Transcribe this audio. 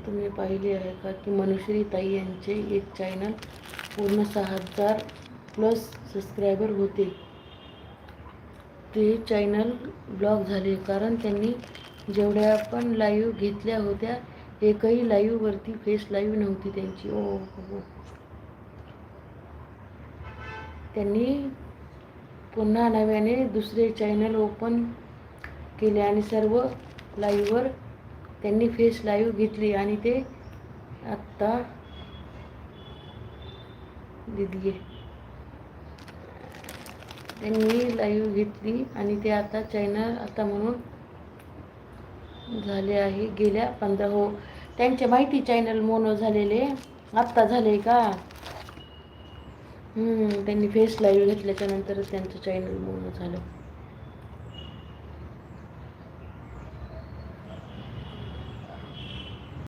तुम्ही पाहिले आहे का की मनुश्री ताई यांचे एक चॅनल पूर्ण 6,000 प्लस सबस्क्रायबर होते. ते चॅनल ब्लॉक झाले कारण त्यांनी जेवढ्या पण लाईव्ह घेतल्या होत्या एकही लाईव्हवरती फेस लाईव्ह नव्हती त्यांची. हो, त्यांनी पुन्हा नव्याने दुसरे चॅनल ओपन केले आणि सर्व लाईव्हवर त्यांनी फेस लाईव्ह घेतली आणि ते आत्ता दिदी त्यांनी लाईव्ह घेतली आणि ते आता चॅनल आता म्हणून झाले आहे गेल्या 15. हो, त्यांचे माहिती चॅनल मोनो झालेले आत्ता झाले का. त्यांनी फेस लाईव्ह घेतल्याच्या नंतरच त्यांचं चॅनल मोनो झालं.